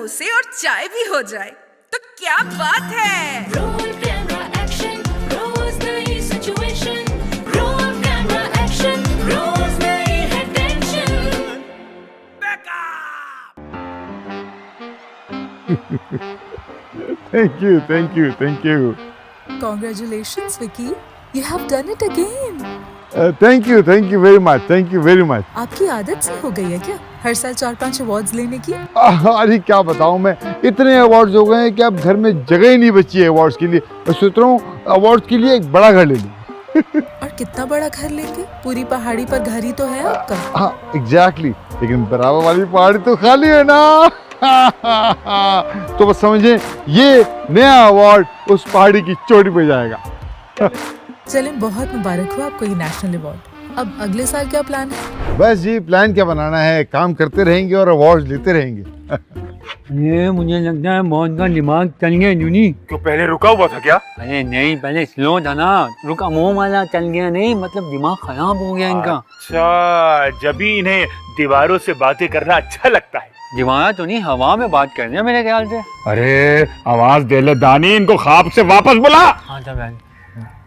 समोसे और चाय भी हो जाए तो क्या बात है। रोल कैमरा एक्शन, रोज नई सिचुएशन। रोल कैमरा एक्शन, रोज नई है tension. Thank you. Congratulations, Vicky. You have done it again. Thank you very much. आपकी आदत से हो गई है क्या हर साल 4-5 अवार्ड्स लेने की? अरे क्या बताऊं मैं, इतने अवार्ड्स हो गए हैं कि अब घर में जगह ही नहीं बची है अवार्ड्स के लिए। मैं सोच रहा हूँ अवार्ड्स के लिए एक बड़ा घर ले लूं। और कितना बड़ा घर लेंगे? पूरी पहाड़ी पर घर ही तो है आपका। हाँ एग्जैक्टली, लेकिन बराबर वाली पहाड़ी तो खाली है ना। तो बस समझे ये नया अवार्ड उस पहाड़ी की चोटी पे जाएगा। चलें, बहुत मुबारक हो आपको ये नेशनल अवार्ड। अब अगले साल क्या प्लान है? बस जी प्लान क्या बनाना है, काम करते रहेंगे और अवार्ड लेते रहेंगे। ये मुझे लगता है मोहन का दिमाग चल गया जूनी। क्यों पहले रुका हुआ था क्या? अरे नहीं, पहले स्लो था ना, रुका मुंह वाला चल गया नहीं, मतलब दिमाग खराब हो गया इनका। अच्छा, जब भी इन्हें दीवारों से बातें करना अच्छा लगता है। दीवार तो नहीं, हवा में बात कर रहे हैं मेरे ख्याल से। अरे आवाज दे ले दानी, इनको ख्वाब से वापस बुला। हाँ तो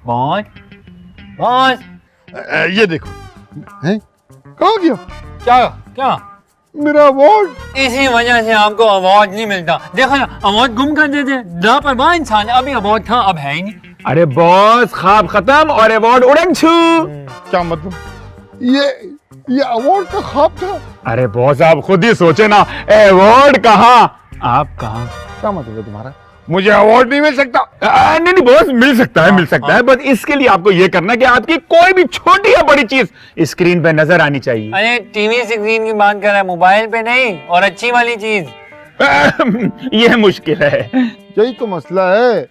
बॉस बॉस ये देखो, हैं? कहाँ गया क्या क्या मेरा अवार्ड? इसी वजह से आपको अवार्ड नहीं मिलता। देखो ना, अवार्ड गुम कर देते, लापरवाह इंसान है। अभी अवार्ड था, अब है ही नहीं। अरे बॉस, ख्वाब खत्म और अवार्ड उड़न छू। क्या मतलब? ये अवार्ड का ख्वाब था? अरे बॉस आप खुद ही सोचे ना, अवार्ड कहाँ आप कहाँ। क्या मतलब है तुम्हारा? मुझे अवार्ड नहीं मिल सकता? नहीं बॉस, मिल सकता है बस इसके लिए आपको ये करना कि आपकी कोई भी छोटी या बड़ी चीज स्क्रीन पे नजर आनी चाहिए। अरे टीवी स्क्रीन की बात कर रहा है, मोबाइल पे नहीं, और अच्छी वाली चीज। यह मुश्किल है। यही तो मसला है,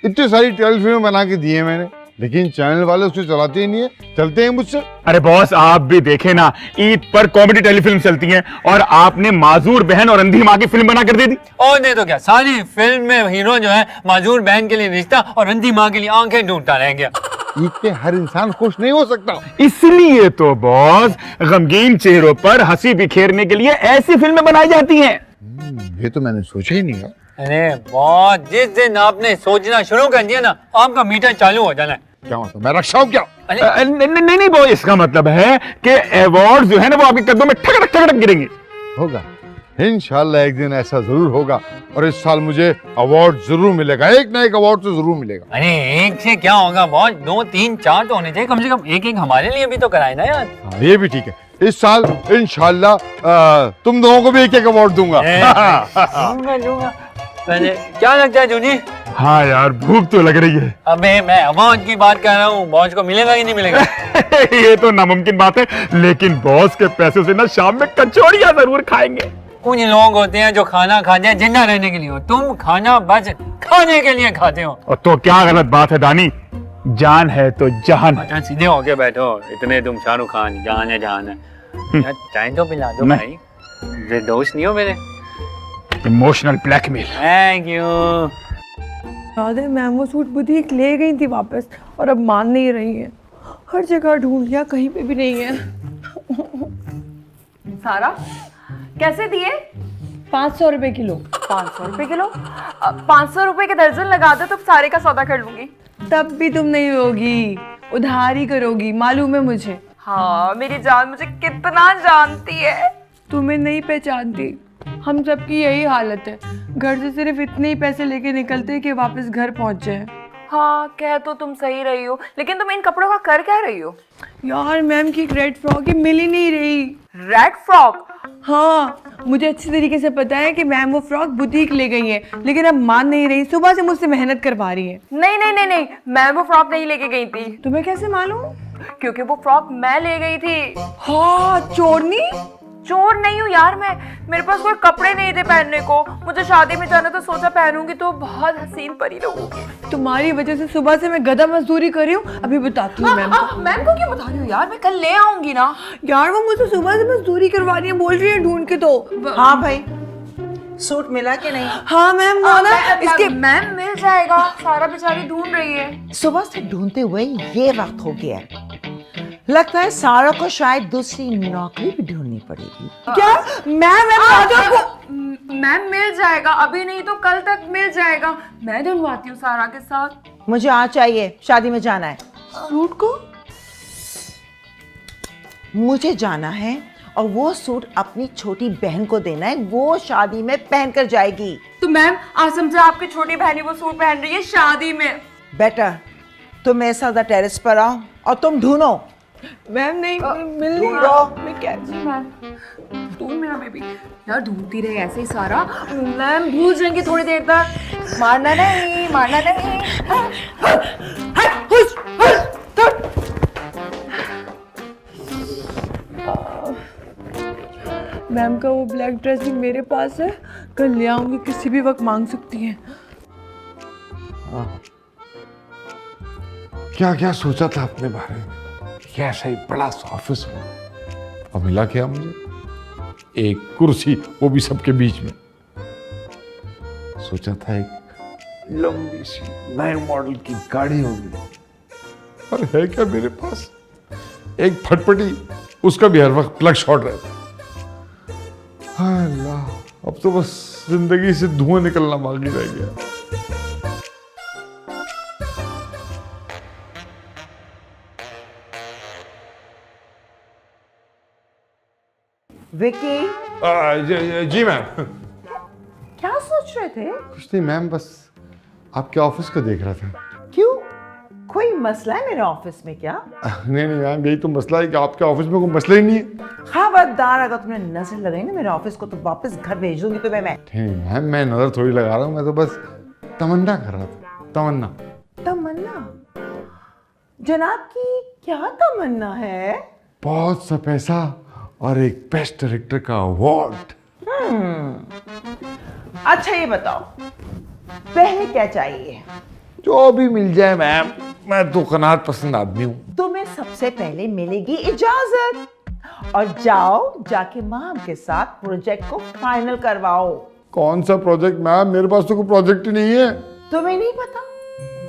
इतनी सारी टेलीफिल्में बना के दी है मैंने, लेकिन चैनल वाले उसको चलाते ही नहीं है, चलते हैं मुझसे। अरे बॉस आप भी देखे ना, ईद पर कॉमेडी टेलीफिल्म चलती हैं और आपने माजूर बहन और अंधी माँ की फिल्म बना कर दे दी। और नहीं तो क्या, सारी फिल्म में हीरो जो है माजूर बहन के लिए रिश्ता और अंधी माँ के लिए आंखें ढूंढता रह गया। ईद पे हर इंसान खुश नहीं हो सकता। इसलिए तो बॉस गमगीन चेहरों पर हंसी बिखेरने के लिए ऐसी फिल्में बनाई जाती हैं। ये तो मैंने सोचा ही नहीं है। अरे बहुत, जिस दिन आपने सोचना शुरू कर दिया ना, आपका मीटर चालू हो जाना है। क्या मतलब, मैं रक्षा हूँ क्या? नहीं बॉस, इसका मतलब है कि अवार्ड जो है ना वो आपके कदमों में ठक ठक गिरेंगे। होगा इंशाल्लाह, एक दिन ऐसा जरूर होगा और इस साल मुझे अवार्ड जरूर मिलेगा, एक ना एक अवार्ड तो जरूर मिलेगा। अरे एक से क्या होगा बॉस, 2, 3, 4 तो होने चाहिए कम से कम। एक हमारे लिए भी तो कराए ना यार। हाँ, ये भी ठीक है। इस साल इंशाल्लाह तुम दोनों को भी एक एक अवार्ड दूंगा। दूंगा। पहले क्या लगता है जूनी? हाँ यार, भूख तो लग रही है। अबे मैं अवार्ड की बात कर रहा हूँ, बॉस को मिलेगा कि नहीं मिलेगा? ये तो नामुमकिन बात है, लेकिन बॉस के पैसे से ना शाम में कचौड़ियाँ जरूर खाएंगे। कुछ लोग होते हैं जो खाना खाते हैं जिंदा रहने के लिए, हो तुम खाना बस खाने के लिए खाते हो। और तो क्या गलत बात है दानी, जान है तो जहान है। अच्छा सीधे होके बैठो, इतने तुम शाहरुख खान जान है यार, चाय तो पिला दो भाई, ये दोस्त नहीं हो मेरे। Emotional blackmail. Thank you. याद है मैम वो सूट बुटीक ले गई थी वापस और अब मान नहीं रही है। हर जगह ढूंढ लिया, कहीं पे भी नहीं है। सारा कैसे दिए? 500 रुपए किलो। 500 रुपए किलो? 500 रुपए के दर्जन लगा दो तो सारे का सौदा कर लूंगी। तब भी तुम नहीं होगी, उधार ही करोगी, मालूम है मुझे। हाँ मेरी जान मुझे कितना जानती है। तुम्हें नहीं पहचानती, हम सबकी यही हालत है। घर से सिर्फ इतने ही पैसे लेके निकलते हैं कि वापस घर पहुंच जाए। हाँ कह तो तुम सही रही हो, लेकिन तुम इन कपड़ों का कर क्या रही हो? यार मैम की एक रेड फ्रॉक ही मिल ही नहीं रही। Red frock? हाँ मुझे अच्छी तरीके से पता है कि मैम वो फ्रॉक बुटीक ले गई है, लेकिन अब मान नहीं रही, सुबह से मुझसे मेहनत करवा रही है। नहीं, मैं वो फ्रॉक नहीं लेके गई थी। तुम्हें कैसे मालूम? क्योंकि वो फ्रॉक मैं ले गई थी। हाँ चोरनी? चोर नहीं हूँ यार मैं, मेरे पास कोई कपड़े नहीं थे पहनने को। मुझे शादी में जाना तो सोचा पहनूंगी तो बहुत हसीन परी लगूंगी। तुम्हारी वजह से सुबह से मैं गधा मजदूरी कर रही हूँ। अभी बताती हूँ मैम को। मैम को क्यों बता रही हूँ यार, मैं कल ले आऊंगी ना। यार वो मुझे सुबह से मजदूरी करवा रही है, बोल रही है ढूंढ के। तो हाँ भाई, सूट मिला कि नहीं? हाँ मैम, वो ना इसके मैम मिल जाएगा, सारा बेचारी ढूंढ रही है। सुबह से ढूंढते हुए ये वक्त हो गया, लगता है सारा को शायद दूसरी नौकरी भी ढूंढनी पड़ेगी। क्या? मैम मैम मिल जाएगा, अभी नहीं तो कल तक मिल जाएगा। मैं धुलवाती हूँ सारा के साथ। मुझे आज चाहिए, शादी में जाना है। सूट को मुझे जाना है और वो सूट अपनी छोटी बहन को देना है, वो शादी में पहन कर जाएगी। तो मैम आज समझे आपकी छोटी बहनी वो सूट पहन रही है शादी में। बेटर तुम मेरे साथ टेरेस पर आओ और तुम ढूंढो। मैम नहीं मिल नहीं ढूंढो। रहा। मैं क्या मैम तू मेरा बेबी यार, ढूंढती रहे ऐसे ही सारा। मैम भूल जाएंगे थोड़ी देर तक। मारना नहीं, मारना नहीं। मैम का वो ब्लैक ड्रेस भी मेरे पास है, कल ले आऊंगी, किसी भी वक्त मांग सकती हैं। क्या क्या सोचा था अपने बारे में, कैसा ही बड़ा सा ऑफिस हो, और मिला क्या मुझे? एक कुर्सी, वो भी सबके बीच में। सोचा था एक लंबी सी नए मॉडल की गाड़ी होगी, और है क्या मेरे पास? एक फटफटी, उसका भी हर वक्त प्लग शॉट रहता है। हाय अल्लाह, अब तो बस जिंदगी से धुआं निकलना बाकी रह गया। विकी जी मैम। क्या सोच रहे थे? कुछ नहीं मैम, बस आपके ऑफिस को देख रहा था। क्यों, कोई मसला है मेरे ऑफिस में क्या? नहीं नहीं मैम, यही तो मसला है कि आपके ऑफिस में कोई मसला ही नहीं है। खबरदार, अगर तुमने नजर लगाई ना मेरे ऑफिस को तो वापस घर भेज दूंगी तुम्हें मैं। नहीं मैम, मैं नजर थोड़ी लगा रहा हूँ, मैं तो बस तमन्ना कर रहा था। तमन्ना। तमन्ना? जनाब की क्या तमन्ना है? बहुत सा पैसा और एक बेस्ट डायरेक्टर का अवार्ड। अच्छा ये बताओ, पहले क्या चाहिए? जो भी मिल जाए मैम, मैं तो कनात पसंद आदमी हूँ। तुम्हें सबसे पहले मिलेगी इजाजत, और जाओ जाके माम के साथ प्रोजेक्ट को फाइनल करवाओ। कौन सा प्रोजेक्ट मैम? मेरे पास तो कोई प्रोजेक्ट ही नहीं है। तुम्हें नहीं पता,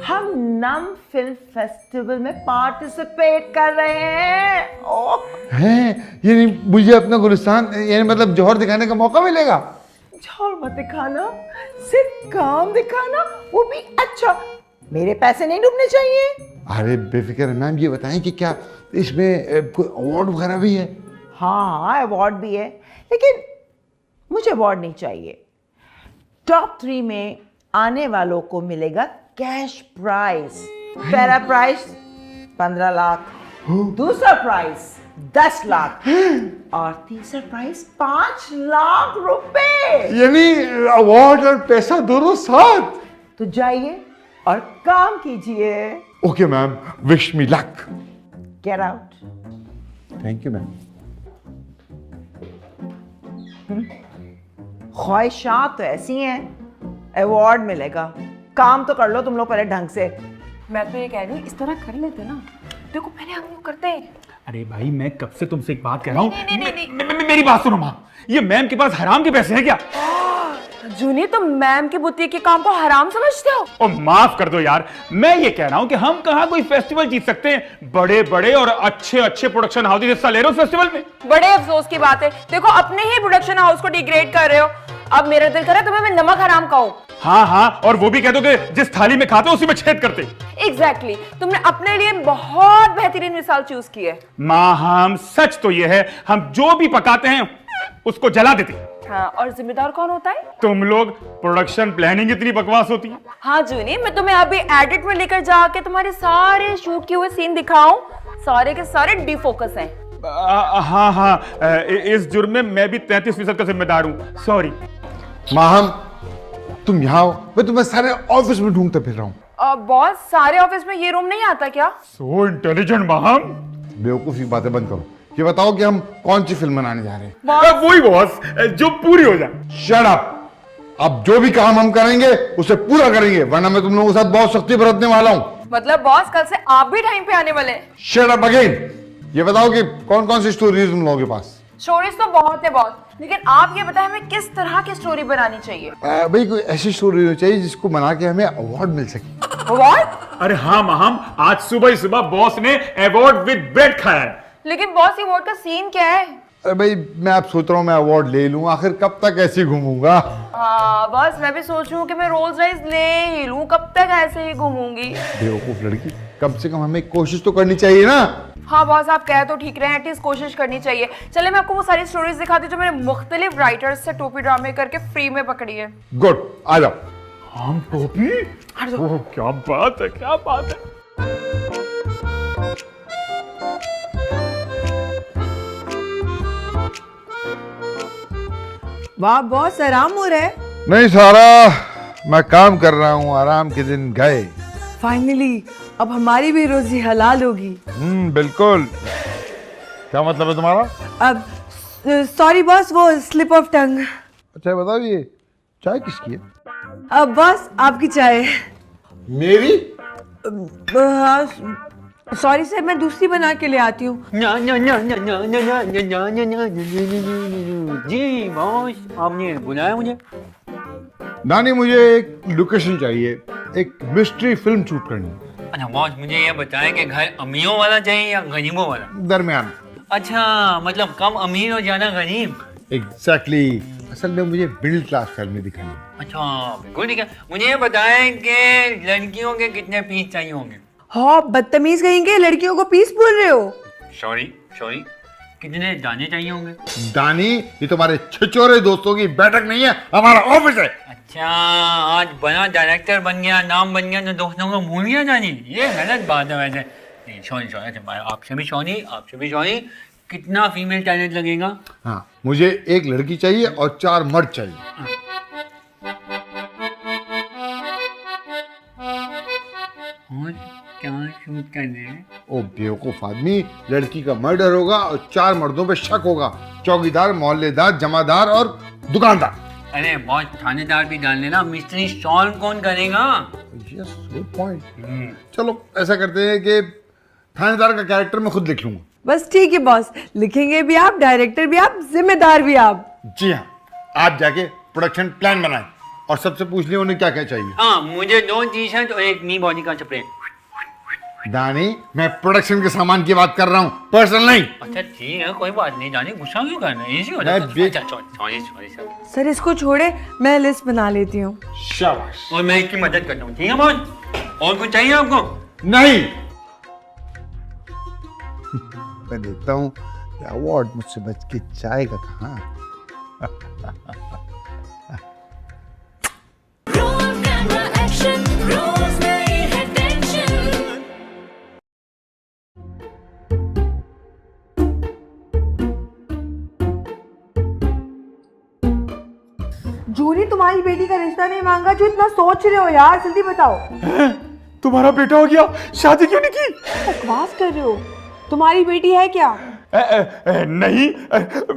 हम नम फिल्म फेस्टिवल में पार्टिसिपेट कर रहे हैं। ओह हैं? ये नहीं, मुझे अपना गुलिस्तान यानी मतलब जौहर दिखाने का मौका मिलेगा? जौहर मत दिखाना, सिर्फ काम दिखाना, वो भी अच्छा। मेरे पैसे नहीं डूबने चाहिए। अरे बेफिक्र मैम, ये बताएं कि क्या इसमें कोई अवार्ड वगैरह भी है? हाँ अवार्ड भी है, लेकिन मुझे अवार्ड नहीं चाहिए। टॉप 3 में आने वालों को मिलेगा कैश प्राइज। पहला प्राइज 15 लाख, दूसरा प्राइज 10 लाख और तीसरा प्राइज 5 लाख रुपए। यानी अवार्ड और पैसा दोनों साथ? तो जाइए और काम कीजिए। Okay ma'am, wish me luck. Get out. Thank you ma'am. ख्वाहिशात तो ऐसी हैं, अवार्ड मिलेगा। काम तो कर लो तुम लोग पहले ढंग से। मैं तो ये कह रही हूँ इस तरह कर लेते ना, देखो पहले हम लोग करते हैं। अरे भाई, मैं कब से तुमसे एक बात कह रहा हूँ। नहीं। मेरी बात सुनो माँ, ये मैम के पास हराम के पैसे हैं क्या? जूनी तुम मैम की बुद्धि के काम को हराम समझते हो? ओ माफ कर दो यार, मैं ये कह रहा हूँ कि हम कहाँ कोई फेस्टिवल जीत सकते हैं? बड़े बड़े और अच्छे अच्छे प्रोडक्शन हाउस हिस्सा ले रहे हो फेस्टिवल में। बड़े अफसोस की बात है, देखो अपने ही प्रोडक्शन हाउस को डिग्रेड कर रहे हो। अब मेरा दिल करे तुम्हें मैं नमक हराम खाऊं। हाँ, और वो भी कह दो कि जिस थाली में खाते उसी में छेद करते। एग्जैक्टली, तुमने अपने लिए बहुत बेहतरीन मिसाल चूज की है। माँ, हम सच तो ये है, हम जो भी पकाते हैं उसको जला देते हैं। हाँ, और जिम्मेदार कौन होता है? तुम लोग। प्रोडक्शन प्लानिंग इतनी बकवास होती है। हाँ जूनी, मैं तुम्हें अभी एडिट में लेकर जाके तुम्हारे सारे शूट किए हुए सीन दिखाऊं, सारे के सारे डिफोकस हैं। हाँ, इस जुर्म में मैं भी 33% का जिम्मेदार हूँ। सॉरी। माहम, तुम यहाँ आओ, मैं तुम्हें सारे ऑफिस में ढूंढते फिर रहा हूँ। बॉस, सारे ऑफिस में ये रूम नहीं आता क्या? So intelligent Maham. बेवकूफी बातें बंद करो। ये बताओ कि हम कौन सी फिल्म बनाने जा रहे हैं? वही बॉस जो पूरी हो जाए। Shut up. अब जो भी काम हम करेंगे उसे पूरा करेंगे, वरना मैं तुम लोगों के साथ बहुत सख्ती बरतने वाला हूँ। मतलब बॉस, कल से आप भी टाइम पे आने वाले हैं? Shut up again. ये बताओ कि कौन कौन सी स्टोरी है तुम लोगों के पास? स्टोरीज तो बहुत है बॉस, लेकिन आप ये बताएं हमें किस तरह की स्टोरी बनानी चाहिए? भाई कोई ऐसी स्टोरी होनी चाहिए जिसको बना के हमें अवार्ड मिल सके। अवार्ड? अरे हाँ माहम, आज सुबह ही सुबह बॉस ने अवार्ड विद ब्रेड खाया है। लेकिन बॉस, ये अवार्ड का सीन क्या है? अरे भाई मैं अब सोच रहा हूँ मैं अवार्ड ले लूँ, आखिर कब तक ऐसे ही घूमूंगा। हाँ बस मैं भी सोच रही हूँ कि मैं रोल्स रॉयस ले ही लूँ, कब तक ऐसे ही घूमूंगी। बेवकूफ लड़की, कम से कम हमें कोशिश तो करनी चाहिए ना। हाँ बॉस आप कह तो ठीक रहे हैं, एटलीस्ट कोशिश करनी चाहिए। चले मैं आपको वो सारी स्टोरीज दिखाती हूँ जो मैंने मुख्तलिफ राइटर्स से टोपी ड्रामे करके फ्री में पकड़ी है। गुड, आ जाओ। हम टोपी? ओह क्या बात है, क्या बात है। वाह बॉस, आराम हो रहा है। नहीं सारा, मैं काम कर रहा हूँ, आराम के दिन गए। फाइनली अब हमारी भी रोजी हलाल होगी। बिल्कुल। क्या मतलब है तुम्हारा? अब सॉरी बॉस, वो स्लिप ऑफ टंग। अच्छा बताओ, ये चाय किसकी है? अब बॉस आपकी चाय। मेरी? सॉरी सर, मैं दूसरी बना के ले आती हूँ। जी बॉस, आपने बुलाया मुझे? नानी मुझे एक लोकेशन चाहिए, एक मिस्ट्री फिल्म शूट करनी है। अच्छा बॉस, मुझे ये बताएं कि घर अमीरों वाला चाहिए या गरीबों वाला? दरमियान। अच्छा, मतलब कम अमीर और ज्यादा गरीब? एग्जैक्टली। असल में मुझे मिडिल क्लास फैमिली दिखानी है। अच्छा बिल्कुल ठीक है। मुझे ये बताएं कि लड़कियों के कितने पीस चाहिए होंगे? हाँ बदतमीज कहेंगे, लड़कियों को पीस बोल रहे हो? सॉरी सॉरी, कितने दाने चाहिए होंगे? दानी, ये तुम्हारे छिछोरे दोस्तों की बैठक नहीं है, हमारा ऑफिस है। अच्छा, आज बना डायरेक्टर बन गया, नाम बन गया, तो दोस्तों को भूल गया जानी, ये गलत बात है वैसे। नहीं सॉरी सॉरी, अच्छा आपसे भी सॉरी, आपसे भी सॉरी। कितना फीमेल टैलेंट लगेगा? हाँ, मुझे एक लड़की चाहिए और 4 मर्द चाहिए। और क्या शूट करने हैं? ओ बेवकूफ आदमी, लड़की का मर्डर होगा और 4 मर्दों पे शक होगा, चौकीदार, मोहल्लेदार, जमादार और दुकानदार। अरे बहुत थानेदार भी डाल लेना, मिस्ट्री सॉल्व कौन करेगा? Yes, good point. चलो ऐसा करते हैं कि थानेदार का कैरेक्टर मैं खुद लिख लूंगा। बस ठीक है बॉस, लिखेंगे भी आप, डायरेक्टर भी आप, जिम्मेदार भी आप। जी हाँ, आप जाके प्रोडक्शन प्लान बनाएं और सबसे पूछ लिया उन्हें क्या क्या चाहिए। हाँ, मुझे 2 टी-शर्ट और एक नी बॉडी का स्प्रे। दानी, मैं प्रोडक्शन के सामान की बात कर रहा हूँ, पर्सनल नहीं। अच्छा ठीक है, कोई बात नहीं। जाने गुस्सा क्यों करना है, इजी हो मैं जाता है। बे- अच्छा सॉरी सॉरी सर। सर इसको छोड़े, मैं लिस्ट बना लेती हूँ। शाबाश। और मैं इसकी मदद करता हूँ, ठीक है बॉस? और कुछ चाहिए आपको? नहीं। मैं देखता हूँ अवार्ड मुझसे बच के जाएगा कहाँ। Roll camera action, रोज नई है टेंशन। जूरी, तुम्हारी बेटी का रिश्ता नहीं मांगा जो इतना सोच रहे हो यार, जल्दी बताओ। तुम्हारा बेटा हो गया, शादी क्यों नहीं की? बकवास कर रहे हो, तुम्हारी बेटी है क्या? नहीं,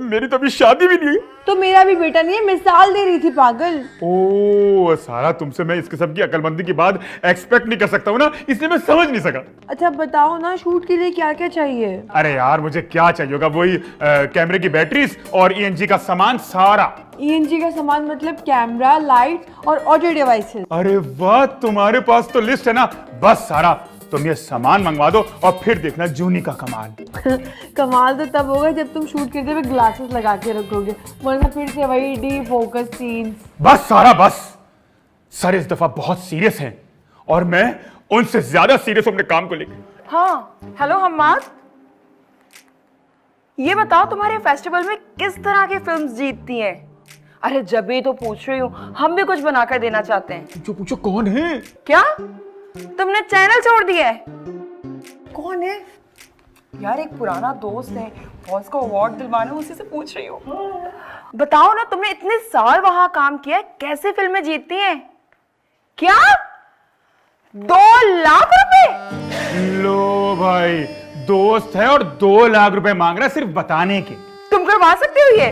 मेरी तो अभी शादी भी नहीं हुई। तो मेरा भी बेटा नहीं है, मिसाल दे रही थी पागल। ओ सारा, तुमसे मैं इस किस्म की अक्लमंदी की बात एक्सपेक्ट नहीं कर सकता हूँ ना, इसलिए मैं समझ नहीं सका। अच्छा बताओ ना, शूट के लिए क्या क्या चाहिए? अरे यार मुझे क्या चाहिए होगा, वही कैमरे की बैटरीज और ईएनजी का सामान सारा। ईएनजी का सामान मतलब कैमरा, लाइट और ऑडियो डिवाइसेस। अरे वाह, तुम्हारे पास तो लिस्ट है ना। बस सारा, तुम ये सामान मंगवा दो और फिर देखना जूनी का कमाल। कमाल तो तब होगा जब तुम शूट करते हुए ग्लासेस लगा के रखोगे, वरना फिर से वही डी फोकस सीन्स। बस सारा बस। सर इस दफा बहुत सीरियस हैं और मैं उनसे ज्यादा सीरियस हूं अपने काम को लेकर। हाँ हेलो हम्माद, ये बताओ तुम्हारे फेस्टिवल में किस तरह की फिल्म्स जीतती हैं? अरे जब ही तो पूछ रही हूँ, हम भी कुछ बनाकर देना चाहते हैं। जो पूछो कौन है? क्या तुमने चैनल छोड़ दिया है? कौन है यार? एक पुराना दोस्त है, बॉस को अवार्ड दिलवाना, उसी से पूछ रही हूँ। बताओ ना, तुमने इतने साल वहां काम किया है, कैसे फिल्में जीतती हैं? क्या 2 लाख रुपए? लो भाई, दोस्त है और 2 लाख रुपए मांग रहा है सिर्फ बताने के। तुम करवा सकते हो ये?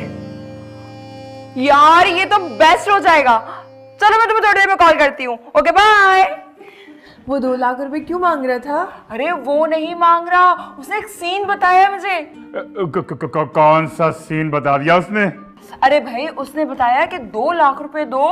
यार ये तो बेस्ट हो जाएगा। चलो मैं तुम्हें थोड़ी देर में कॉल करती हूँ। Okay bye. वो 2 लाख रुपए क्यों मांग रहा था? अरे वो नहीं मांग रहा, उसने एक सीन बताया मुझे। कौन सा सीन बता दिया उसने? अरे भाई उसने बताया कि 2 लाख रुपए दो,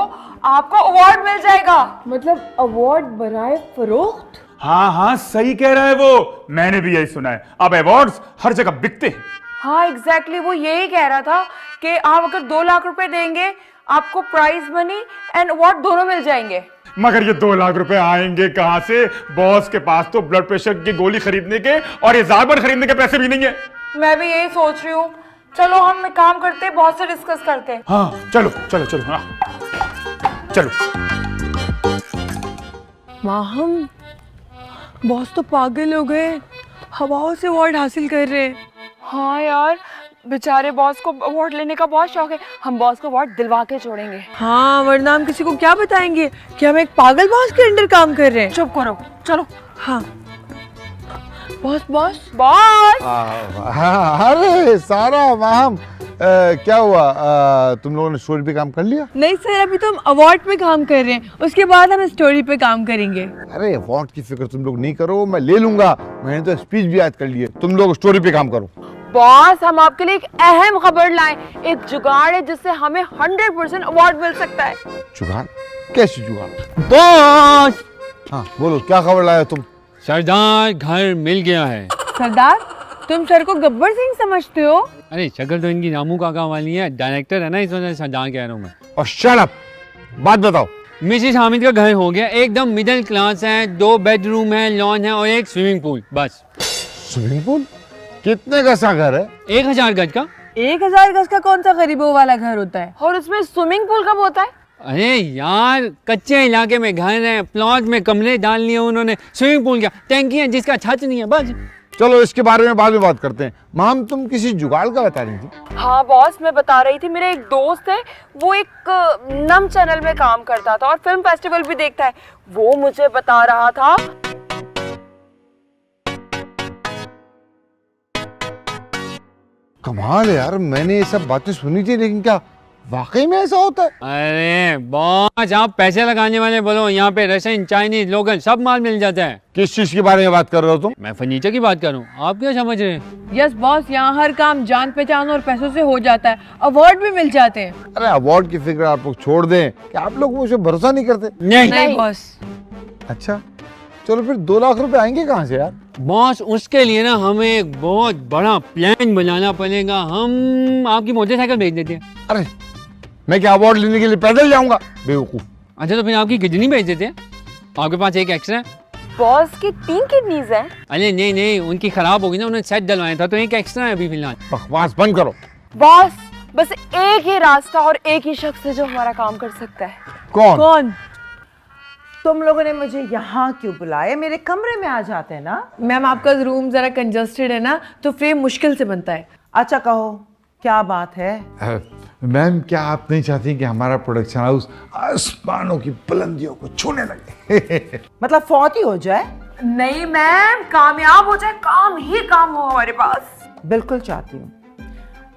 आपको अवार्ड मिल जाएगा। मतलब अवार्ड बराए फरोख्त? हाँ हाँ सही कह रहा है वो, मैंने भी यही सुना है। अब अवार्ड्स हर जगह बिकते हैं। हाँ एग्जैक्टली वो यही कह रहा था कि आप अगर 2 लाख रुपए देंगे आपको प्राइज मनी एंड अवार्ड दोनों मिल जाएंगे। मगर ये 2 लाख रुपए आएंगे कहां से? बॉस के पास तो ब्लड प्रेशर की गोली खरीदने के और ये जार्बन खरीदने के पैसे भी नहीं है। मैं भी यही सोच रही हूँ। चलो हम एक काम करते हैं, बहुत से डिस्कस करते हैं। हाँ चलो चलो चलो, हाँ चलो। माहम, बॉस तो पागल हो गए, हवाओं से अवार्ड हासिल कर रहे हैं। हाँ यार, बेचारे बॉस को अवार्ड लेने का बहुत शौक है। हम बॉस को अवार्ड दिलवा के छोड़ेंगे। हाँ, वरना हम किसी को क्या बताएंगे कि हम एक पागल बॉस के अंडर काम कर रहे हैं। चुप करो, चलो। हाँ बॉस बॉस बॉस अरे सारा माहम, क्या हुआ? तुम लोगों ने स्टोरी पे काम कर लिया? नहीं सर, अभी तो हम अवार्ड पे काम कर रहे हैं, उसके बाद हम स्टोरी पे काम करेंगे। अरे अवार्ड की फिक्र तुम लोग नहीं करो, मैं ले लूंगा। मैंने तो स्पीच भी याद कर ली है, तुम लोग स्टोरी पे काम करो। बॉस, हम आपके लिए एक अहम खबर लाए। एक जुगाड़ है जिससे हमें 100% अवार्ड मिल सकता है। जुगाड़? कैसी जुगाड़? बॉस, हाँ बोलो, क्या खबर लाए तुम? सरदार घर मिल गया है। सरदार, तुम सर को गब्बर सिंह समझते हो? अरे शक्ल तो इनकी रामू काका वाली है, डायरेक्टर है ना, इस वजह से सरदार कह रहा हूँ मैं। और शट अप, बात बताओ। मिसेस हामिद का घर हो गया, एकदम मिडिल क्लास है, 2 बेडरूम है, लॉन है और एक स्विमिंग पूल, बस। Swimming pool? कितने का सा घर है? 1000 गज का। 1000 गज का कौन सा गरीबों वाला घर होता है? और उसमें स्विमिंग पूल कब होता है? अरे यार, कच्चे इलाके में घर है, प्लॉट में कमरे डाल लिए उन्होंने, स्विमिंग पूल क्या, टैंकी है जिसका छत नहीं है, बस। चलो इसके बारे में बाद में बात करते हैं। माम, तुम किसी जुगाड़ का बता रही थी? हाँ बॉस, मैं बता रही थी, मेरा एक दोस्त है, वो एक नम चैनल में काम करता था और फिल्म फेस्टिवल भी देखता है। वो मुझे बता रहा था कमाल है यार, मैंने ये सब बातें सुनी थी, लेकिन क्या वाकई में ऐसा होता है? अरे बॉस, आप पैसे लगाने वाले बोलो, यहाँ पे रशियन, चाइनीज, लोकल सब माल मिल जाता है। किस चीज के बारे में बात कर रहे हो तुम? मैं फर्नीचर की बात करूँ, आप क्या समझ रहे हैं? यस बॉस, यहाँ हर काम जान पहचान और पैसों से हो जाता है, अवार्ड भी मिल जाते हैं। अरे अवार्ड की फिक्र आप लोग छोड़ दें, कि आप लोग मुझे भरोसा नहीं करते? नहीं बॉस। अच्छा चलो, फिर 2 लाख रुपए आएंगे कहाँ से यार? बॉस, उसके लिए ना हमें एक बहुत बड़ा प्लान बनाना पड़ेगा। हम आपकी मोटरसाइकिल भेज देते हैं। अरे मैं क्या अवार्ड लेने के लिए पैदल जाऊंगा? बेवकूफ। अच्छा, तो फिर आपकी किडनी भेज देते हैं, आपके पास एक एक्स्ट्रा है। बॉस की 3 किडनीज हैं। अरे नहीं नहीं, उनकी खराब होगी ना, उन्होंने सेट डलवाया था, तो एक एक्स्ट्रा है अभी फिलहाल। बकवास बंद करो। बॉस, बस एक ही रास्ता और एक ही शख्स है जो हमारा काम कर सकता है। कौन? कौन? तुम लोगों ने मुझे यहाँ क्यों बुलाया? मेरे कमरे में आ जाते हैं ना। मैम, आपका रूम जरा कंजस्टेड है ना, तो फ्रेम मुश्किल से बनता है। अच्छा कहो, क्या बात है? मैम, क्या आप नहीं चाहती कि हमारा प्रोडक्शन हाउस आसमानों की बुलंदियों को छूने लगे? मतलब फौत ही हो जाए? नहीं मैम, कामयाब हो जाए, काम ही काम हो हमारे पास। बिल्कुल चाहती हूँ,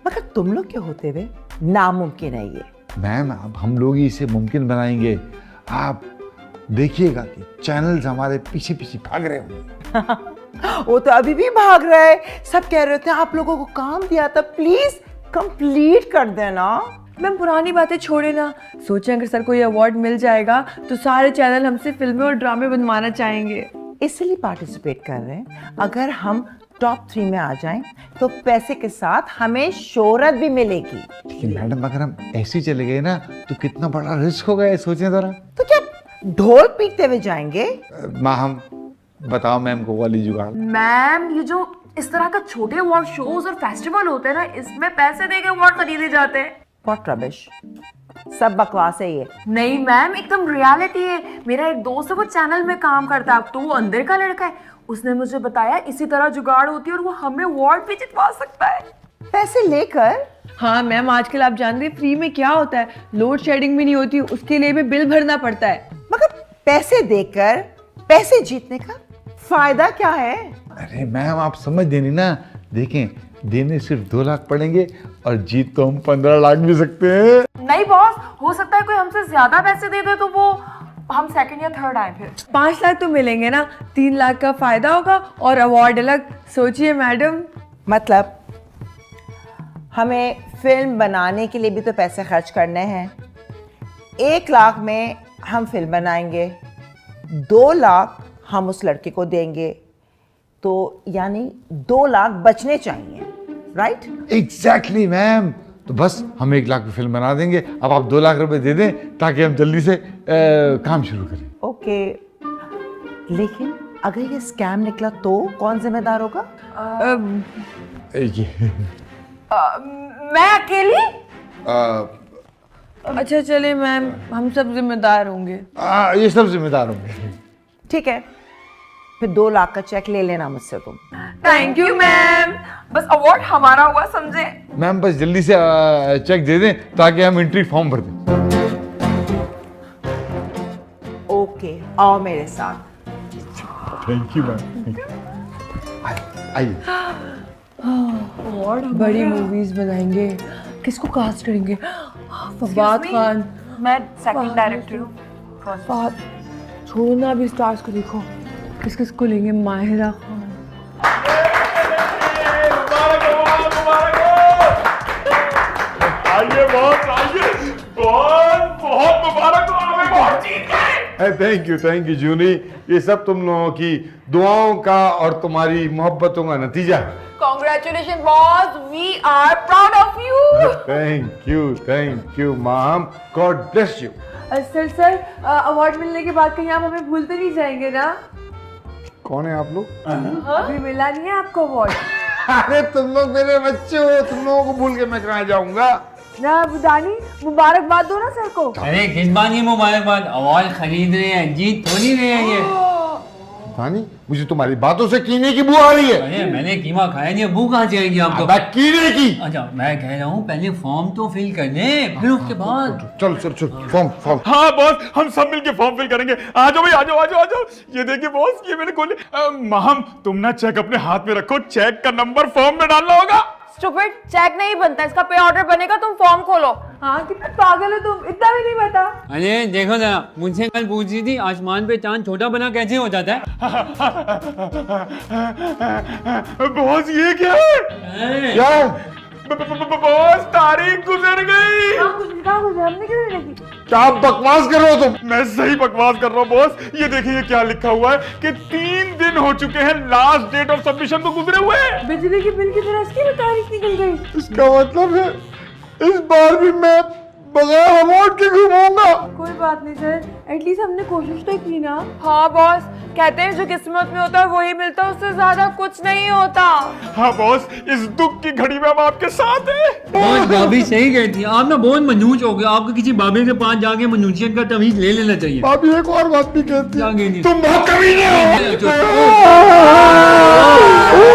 मगर तुम लोग के होते हुए नामुमकिन है ये। मैम, अब हम लोग ही इसे मुमकिन बनाएंगे। आप देखिएगा कि चैनल्स हमारे पीछे पीछे भाग रहे होंगे। वो तो अभी भी भाग रहा है। सब कह रहे थे आप लोगों को काम दिया था, प्लीज कंप्लीट कर देना। मैम, पुरानी बातें छोड़े ना, सोचें अगर सर को ये अवार्ड मिल जाएगा तो सारे चैनल हमसे फिल्में और ड्रामे बनवाना चाहेंगे। इसलिए पार्टिसिपेट कर रहे हैं। अगर हम टॉप 3 में आ जाएं तो पैसे के साथ हमें शोहरत भी मिलेगी। लेकिन मैडम, अगर हम ऐसे ही चले गए ना तो कितना बड़ा रिस्क होगा, ये सोचें जरा। तो क्या ढोल पीटते हुए जाएंगे? माँ, हम बताओ मैम को वाली जुगाड़। मैम, ये जो इस तरह का छोटे अवार्ड शोज और फेस्टिवल होते हैं ना, इसमें पैसे देके अवार्ड खरीदे जाते हैं। व्हाट रबिश, सब बकवास है ये। नहीं मैम, एकदम रियलिटी है। मेरा एक दोस्त है, वो चैनल में काम करता है, अब तो वो अंदर का लड़का है। उसने मुझे बताया इसी तरह जुगाड़ होती है और वो हमें अवार्ड भी जितवा सकता है। पैसे लेकर? हाँ मैम, आजकल आप जानते हैं फ्री में क्या होता है, लोड शेडिंग भी नहीं होती, उसके लिए भी बिल भरना पड़ता है। मगर पैसे देकर पैसे जीतने का फायदा क्या है? अरे मैम, आप समझ देनी ना। देखें, देने सिर्फ 2 लाख पड़ेंगे और जीत तो हम 15 लाख भी सकते हैं। नहीं बॉस, हो सकता है कोई हमसे ज्यादा पैसे दे दे तो वो हम सेकंड या थर्ड आए। फिर 5 लाख तो मिलेंगे ना, 3 लाख का फायदा होगा और अवार्ड अलग। सोचिए मैडम। मतलब हमें फिल्म बनाने के लिए भी तो पैसे खर्च करने हैं। 1 लाख में हम फिल्म बनाएंगे, 2 लाख हम उस लड़के को देंगे, तो यानी 2 लाख बचने चाहिए। राइट? Exactly ma'am. तो बस हम 1 लाख की फिल्म बना देंगे। अब आप 2 लाख रुपए दे दें ताकि हम जल्दी से काम शुरू करें। ओके, लेकिन अगर ये स्कैम निकला तो कौन जिम्मेदार होगा? ये मैं अकेली? अच्छा चले मैम, हम सब जिम्मेदार होंगे। ये सब जिम्मेदार होंगे। ठीक है, फिर 2 लाख का चेक ले लेना मुझसे तुम। थैंक यू मैम, बस अवार्ड हमारा हुआ समझे। मैम बस जल्दी से चेक दे दें ताकि हम एंट्री फॉर्म भर दें। ओके, आओ मेरे साथ। Thank you ma'am. आइए। बड़ी मूवीज बनाएंगे। किसको कास्ट करेंगे? फवाद खान। मैं सेकंड डायरेक्टर हूँ। फवाद, छोड़ना अभी स्टार्स को देखो। किस किस को लेंगे? माहिरा खान। आइए बहुत, आइए बहुत बहुत मुबारक हो, हमें बहुत जीत गए। थैंक यू जूनी। ये सब तुम लोगों की दुआओं का और तुम्हारी मोहब्बतों का नतीजा है। Congratulations boss, we are proud of you. Thank you ma'am. God bless you. Sir award मिलने के बाद कहीं आप हमें भूलते नहीं जाएंगे ना? कौन है आप लोग? अभी मिला नहीं है आपको अवार्ड? अरे तुम लोग मेरे बच्चे हो, तुम लोगों को भूल के मैं कहाँ जाऊंगा। ना बुदानी, मुबारकबाद दो ना सर को। अरे किस बात की मुबारकबाद? अवार्ड खरीद रहे हैं, जीत थोड़ी रहे हैं ये। दानी, मुझे तुम्हारी बातों से कीने की बुआ आ रही है। अरे मैंने कीमा खाया नहीं, भूख कहाँ से आएगी आपको? कीने की। अच्छा मैं कह रहा हूँ पहले फॉर्म तो फिल कर दें, फिर उसके बाद। चल फॉर्म। हाँ बॉस, हम सब मिलके फॉर्म फिल करेंगे। आ जाओ भाई, आ जाओ। ये देखिए बॉस, ये मैंने खोले। महम, तुम ना चेक अपने हाथ में रखो, चेक का नंबर फॉर्म में डालना होगा। Stupid, चेक नहीं बनता, इसका पे ऑर्डर बनेगा, तुम फॉर्म खोलो। हाँ कितना पागल हो तुम, इतना भी नहीं पता। अरे देखो जरा, मुझसे कल पूछ रही थी आसमान पे चांद छोटा बना कैसे हो जाता है? बॉस ये क्या है? क्या? बॉस तारीख गुजर गई। कहाँ कुछ हमने क्यों नहीं देखी? क्या आप बकवास कर रहे हो तुम? मैं सही बकवास कर रहा हूँ बॉस। ये देखिए ये क्या लिखा हुआ है कि 3 दिन हो चुके हैं, लास्ट डेट ऑफ सबमिशन तो गुजरे हुए हैं। बिजली के बिल की तरह इसकी भी तारीख निकल गई। इसका मतलब है इस बार भी मैं बगैर अवार्ड के घूमूंगा। कोई बात नहीं सर, एटलीस्ट हमने कोशिश तो की ना। हाँ बॉस, कहते हैं जो किस्मत में होता है वही मिलता है, उससे ज्यादा कुछ नहीं होता। हाँ बॉस, इस दुख की घड़ी में हम आपके साथ हैं। बहुत भाभी सही कहती है, आप ना बहुत मनूज हो गए। आपको किसी बाबे के पास जाके मनूजियत का तमीज ले लेना चाहिए। भाभी एक और बात भी कहती क्या है, कहती है? तुम बहुत कमीने हो। हो